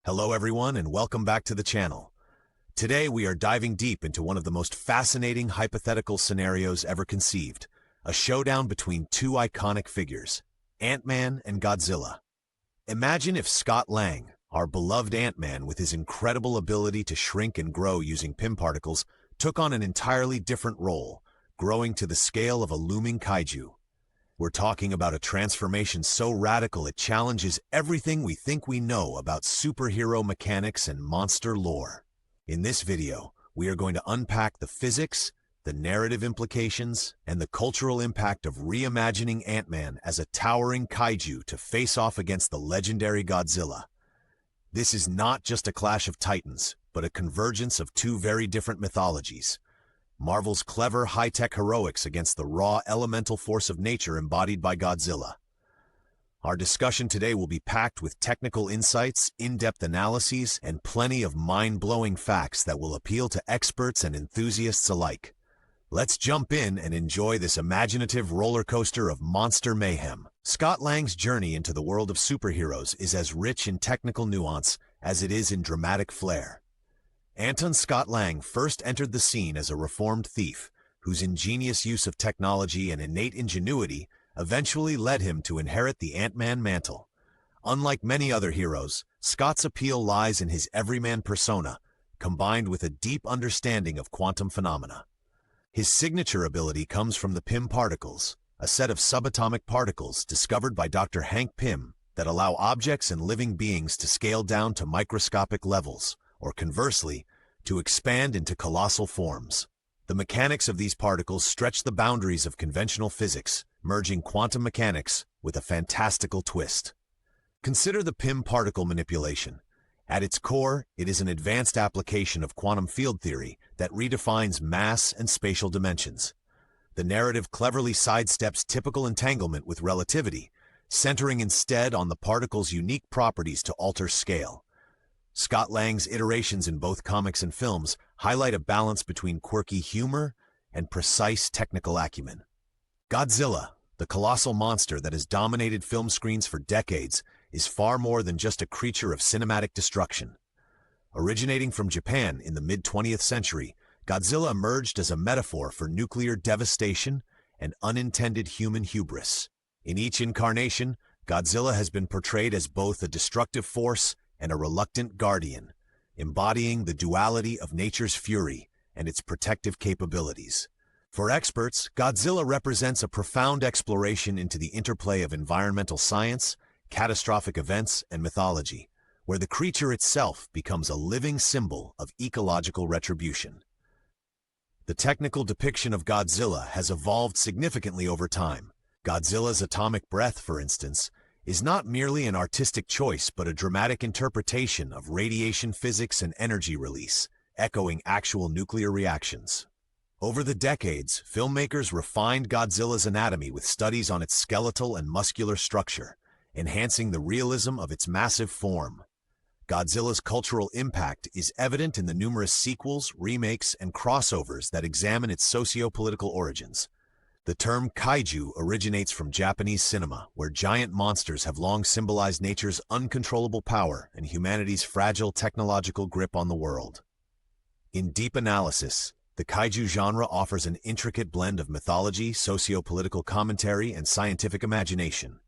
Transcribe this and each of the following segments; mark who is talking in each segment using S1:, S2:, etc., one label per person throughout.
S1: Hello everyone and welcome back to the channel. Today we are diving deep into one of the most fascinating hypothetical scenarios ever conceived, a showdown between two iconic figures, Ant-Man and Godzilla. Imagine if Scott Lang, our beloved Ant-Man with his incredible ability to shrink and grow using Pym particles, took on an entirely different role, growing to the scale of a looming kaiju. We're talking about a transformation so radical it challenges everything we think we know about superhero mechanics and monster lore. In this video, we are going to unpack the physics, the narrative implications, and the cultural impact of reimagining Ant-Man as a towering kaiju to face off against the legendary Godzilla. This is not just a clash of titans, but a convergence of two very different mythologies. Marvel's clever high-tech heroics against the raw elemental force of nature embodied by Godzilla. Our discussion today will be packed with technical insights, in-depth analyses, and plenty of mind-blowing facts that will appeal to experts and enthusiasts alike. Let's jump in and enjoy this imaginative roller coaster of monster mayhem. Scott Lang's journey into the world of superheroes is as rich in technical nuance as it is in dramatic flair. Anton Scott Lang first entered the scene as a reformed thief, whose ingenious use of technology and innate ingenuity eventually led him to inherit the Ant-Man mantle. Unlike many other heroes, Scott's appeal lies in his everyman persona, combined with a deep understanding of quantum phenomena. His signature ability comes from the Pym particles, a set of subatomic particles discovered by Dr. Hank Pym that allow objects and living beings to scale down to microscopic levels, or conversely, to expand into colossal forms. The mechanics of these particles stretch the boundaries of conventional physics, merging quantum mechanics with a fantastical twist. Consider the Pym particle manipulation. At its core, it is an advanced application of quantum field theory that redefines mass and spatial dimensions. The narrative cleverly sidesteps typical entanglement with relativity, centering instead on the particle's unique properties to alter scale. Scott Lang's iterations in both comics and films highlight a balance between quirky humor and precise technical acumen. Godzilla, the colossal monster that has dominated film screens for decades, is far more than just a creature of cinematic destruction. Originating from Japan in the mid-20th century, Godzilla emerged as a metaphor for nuclear devastation and unintended human hubris. In each incarnation, Godzilla has been portrayed as both a destructive force and a reluctant guardian, embodying the duality of nature's fury and its protective capabilities. For experts, Godzilla represents a profound exploration into the interplay of environmental science, catastrophic events, and mythology, where the creature itself becomes a living symbol of ecological retribution. The technical depiction of Godzilla has evolved significantly over time. Godzilla's atomic breath, for instance, is not merely an artistic choice but a dramatic interpretation of radiation physics and energy release, echoing actual nuclear reactions. Over the decades, filmmakers refined Godzilla's anatomy with studies on its skeletal and muscular structure, enhancing the realism of its massive form. Godzilla's cultural impact is evident in the numerous sequels, remakes, and crossovers that examine its socio-political origins. The term kaiju originates from Japanese cinema, where giant monsters have long symbolized nature's uncontrollable power and humanity's fragile technological grip on the world. In deep analysis, the kaiju genre offers an intricate blend of mythology, socio-political commentary, and scientific imagination.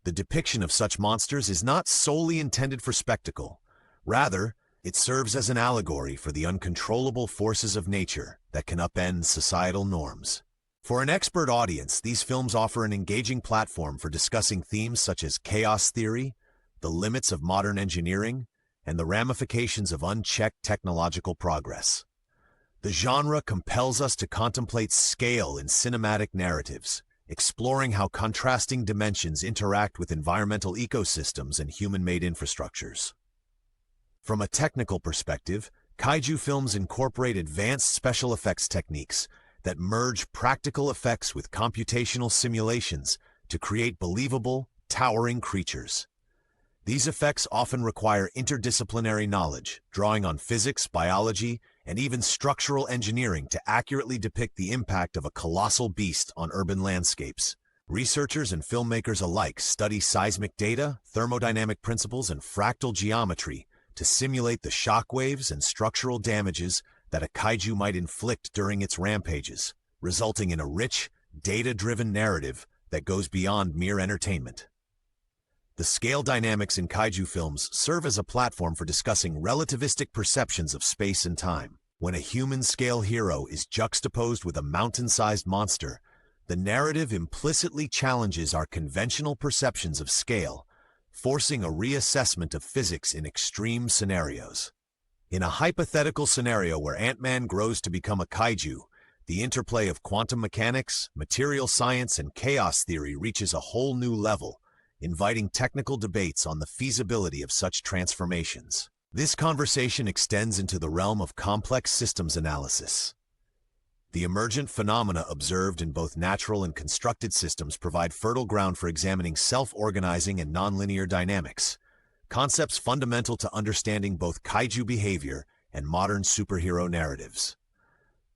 S1: The depiction of such monsters is not solely intended for spectacle. Rather, it serves as an allegory for the uncontrollable forces of nature that can upend societal norms. For an expert audience, these films offer an engaging platform for discussing themes such as chaos theory, the limits of modern engineering, and the ramifications of unchecked technological progress. The genre compels us to contemplate scale in cinematic narratives, exploring how contrasting dimensions interact with environmental ecosystems and human-made infrastructures. From a technical perspective, kaiju films incorporate advanced special effects techniques that merge practical effects with computational simulations to create believable, towering creatures. These effects often require interdisciplinary knowledge, drawing on physics, biology, and even structural engineering to accurately depict the impact of a colossal beast on urban landscapes. Researchers and filmmakers alike study seismic data, thermodynamic principles, and fractal geometry to simulate the shockwaves and structural damages that a kaiju might inflict during its rampages, resulting in a rich, data-driven narrative that goes beyond mere entertainment. The scale dynamics in kaiju films serve as a platform for discussing relativistic perceptions of space and time. When a human-scale hero is juxtaposed with a mountain-sized monster, the narrative implicitly challenges our conventional perceptions of scale, forcing a reassessment of physics in extreme scenarios. In a hypothetical scenario where Ant-Man grows to become a kaiju, the interplay of quantum mechanics, material science, and chaos theory reaches a whole new level, inviting technical debates on the feasibility of such transformations. This conversation extends into the realm of complex systems analysis. The emergent phenomena observed in both natural and constructed systems provide fertile ground for examining self-organizing and nonlinear dynamics, concepts fundamental to understanding both kaiju behavior and modern superhero narratives.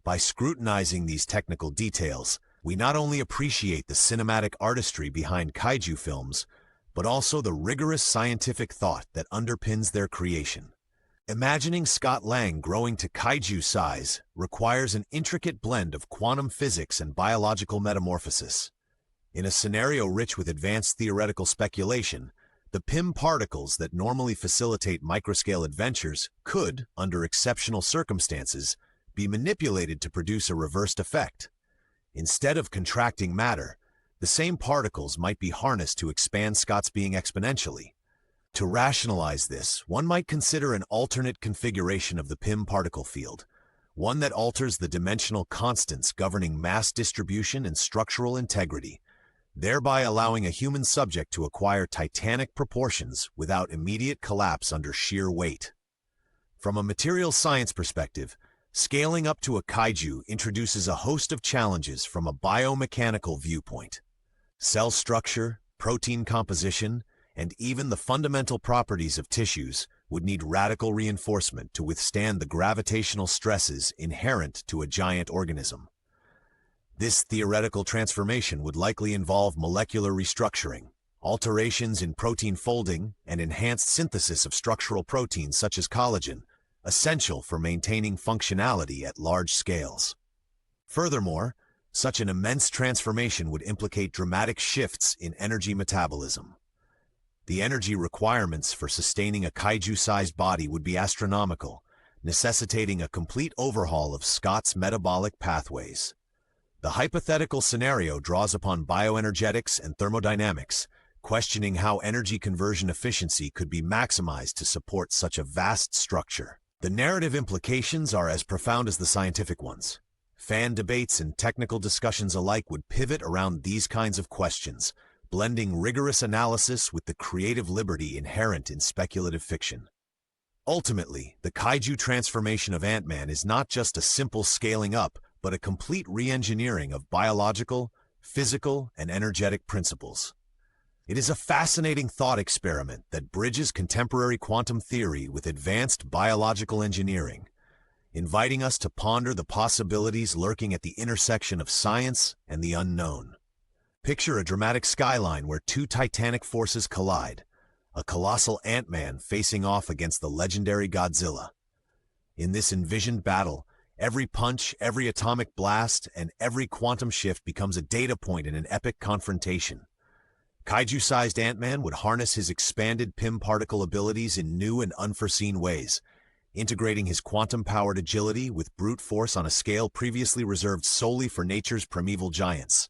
S1: By scrutinizing these technical details, we not only appreciate the cinematic artistry behind kaiju films, but also the rigorous scientific thought that underpins their creation. Imagining Scott Lang growing to kaiju size requires an intricate blend of quantum physics and biological metamorphosis. In a scenario rich with advanced theoretical speculation, the PIM particles that normally facilitate microscale adventures could, under exceptional circumstances, be manipulated to produce a reversed effect. Instead of contracting matter, the same particles might be harnessed to expand Scott's being exponentially. To rationalize this, one might consider an alternate configuration of the PIM particle field, one that alters the dimensional constants governing mass distribution and structural integrity, thereby allowing a human subject to acquire titanic proportions without immediate collapse under sheer weight. From a material science perspective, scaling up to a kaiju introduces a host of challenges from a biomechanical viewpoint. Cell structure, protein composition, and even the fundamental properties of tissues would need radical reinforcement to withstand the gravitational stresses inherent to a giant organism. This theoretical transformation would likely involve molecular restructuring, alterations in protein folding, and enhanced synthesis of structural proteins such as collagen, essential for maintaining functionality at large scales. Furthermore, such an immense transformation would implicate dramatic shifts in energy metabolism. The energy requirements for sustaining a kaiju-sized body would be astronomical, necessitating a complete overhaul of Scott's metabolic pathways. The hypothetical scenario draws upon bioenergetics and thermodynamics, questioning how energy conversion efficiency could be maximized to support such a vast structure. The narrative implications are as profound as the scientific ones. Fan debates and technical discussions alike would pivot around these kinds of questions, blending rigorous analysis with the creative liberty inherent in speculative fiction. Ultimately, the kaiju transformation of Ant-Man is not just a simple scaling up, but a complete re-engineering of biological, physical, and energetic principles. It is a fascinating thought experiment that bridges contemporary quantum theory with advanced biological engineering, inviting us to ponder the possibilities lurking at the intersection of science and the unknown. Picture a dramatic skyline where two titanic forces collide, a colossal Ant-Man facing off against the legendary Godzilla. In this envisioned battle, every punch, every atomic blast, and every quantum shift becomes a data point in an epic confrontation. Kaiju-sized Ant-Man would harness his expanded PIM particle abilities in new and unforeseen ways, integrating his quantum-powered agility with brute force on a scale previously reserved solely for nature's primeval giants.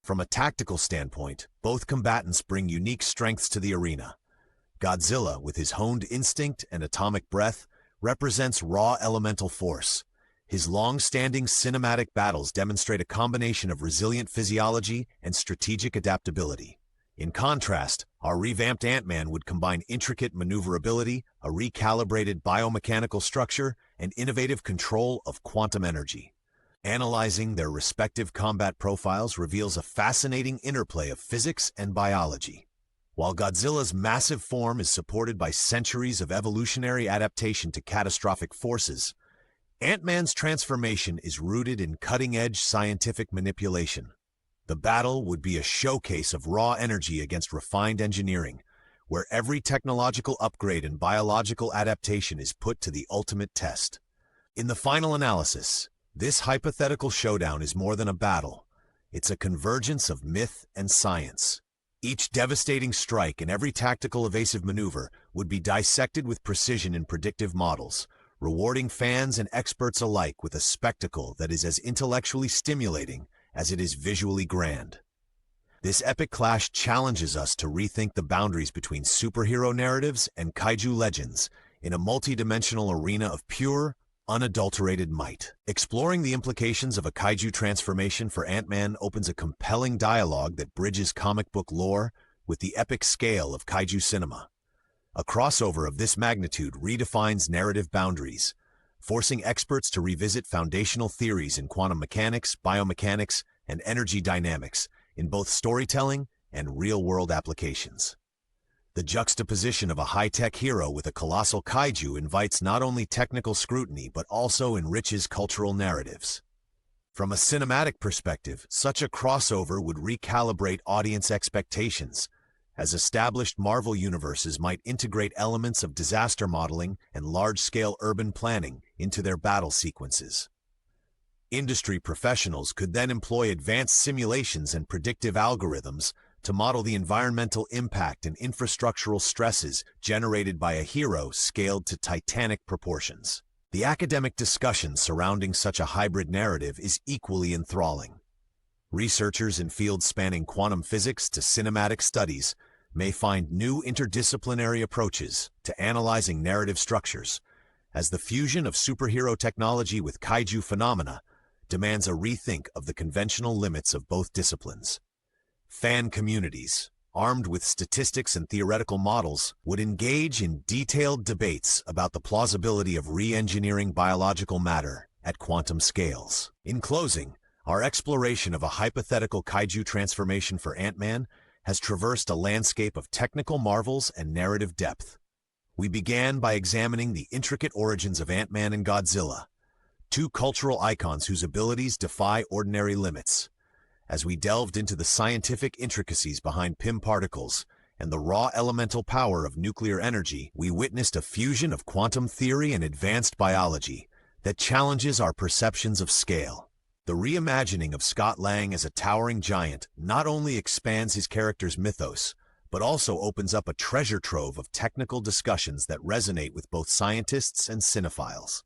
S1: From a tactical standpoint, both combatants bring unique strengths to the arena. Godzilla, with his honed instinct and atomic breath, represents raw elemental force. His long-standing cinematic battles demonstrate a combination of resilient physiology and strategic adaptability. In contrast, our revamped Ant-Man would combine intricate maneuverability, a recalibrated biomechanical structure, and innovative control of quantum energy. Analyzing their respective combat profiles reveals a fascinating interplay of physics and biology. While Godzilla's massive form is supported by centuries of evolutionary adaptation to catastrophic forces, Ant-Man's transformation is rooted in cutting-edge scientific manipulation. The battle would be a showcase of raw energy against refined engineering, where every technological upgrade and biological adaptation is put to the ultimate test. In the final analysis, this hypothetical showdown is more than a battle. It's a convergence of myth and science. Each devastating strike and every tactical evasive maneuver would be dissected with precision in predictive models, rewarding fans and experts alike with a spectacle that is as intellectually stimulating as it is visually grand. This epic clash challenges us to rethink the boundaries between superhero narratives and kaiju legends in a multi-dimensional arena of pure, unadulterated might. Exploring the implications of a kaiju transformation for Ant-Man opens a compelling dialogue that bridges comic book lore with the epic scale of kaiju cinema. A crossover of this magnitude redefines narrative boundaries, forcing experts to revisit foundational theories in quantum mechanics, biomechanics, and energy dynamics in both storytelling and real-world applications. The juxtaposition of a high-tech hero with a colossal kaiju invites not only technical scrutiny but also enriches cultural narratives. From a cinematic perspective, such a crossover would recalibrate audience expectations, as established Marvel universes might integrate elements of disaster modeling and large-scale urban planning into their battle sequences. Industry professionals could then employ advanced simulations and predictive algorithms to model the environmental impact and infrastructural stresses generated by a hero scaled to titanic proportions. The academic discussion surrounding such a hybrid narrative is equally enthralling. Researchers in fields spanning quantum physics to cinematic studies may find new interdisciplinary approaches to analyzing narrative structures, as the fusion of superhero technology with kaiju phenomena demands a rethink of the conventional limits of both disciplines. Fan communities, armed with statistics and theoretical models, would engage in detailed debates about the plausibility of re-engineering biological matter at quantum scales. In closing, our exploration of a hypothetical kaiju transformation for Ant-Man has traversed a landscape of technical marvels and narrative depth. We began by examining the intricate origins of Ant-Man and Godzilla, two cultural icons whose abilities defy ordinary limits. As we delved into the scientific intricacies behind PIM particles and the raw elemental power of nuclear energy, we witnessed a fusion of quantum theory and advanced biology that challenges our perceptions of scale. The reimagining of Scott Lang as a towering giant not only expands his character's mythos, but also opens up a treasure trove of technical discussions that resonate with both scientists and cinephiles.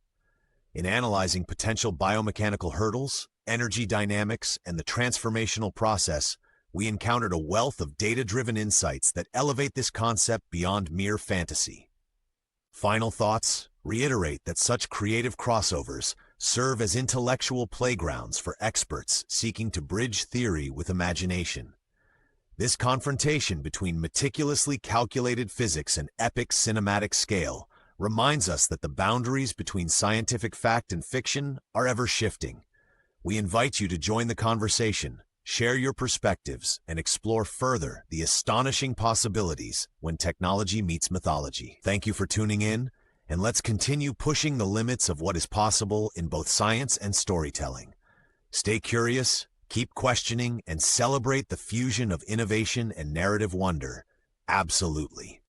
S1: In analyzing potential biomechanical hurdles, energy dynamics, and the transformational process, we encountered a wealth of data-driven insights that elevate this concept beyond mere fantasy. Final thoughts reiterate that such creative crossovers serve as intellectual playgrounds for experts seeking to bridge theory with imagination. This confrontation between meticulously calculated physics and epic cinematic scale reminds us that the boundaries between scientific fact and fiction are ever shifting. We invite you to join the conversation, share your perspectives, and explore further the astonishing possibilities when technology meets mythology. Thank you for tuning in, and let's continue pushing the limits of what is possible in both science and storytelling. Stay curious, keep questioning, and celebrate the fusion of innovation and narrative wonder. Absolutely.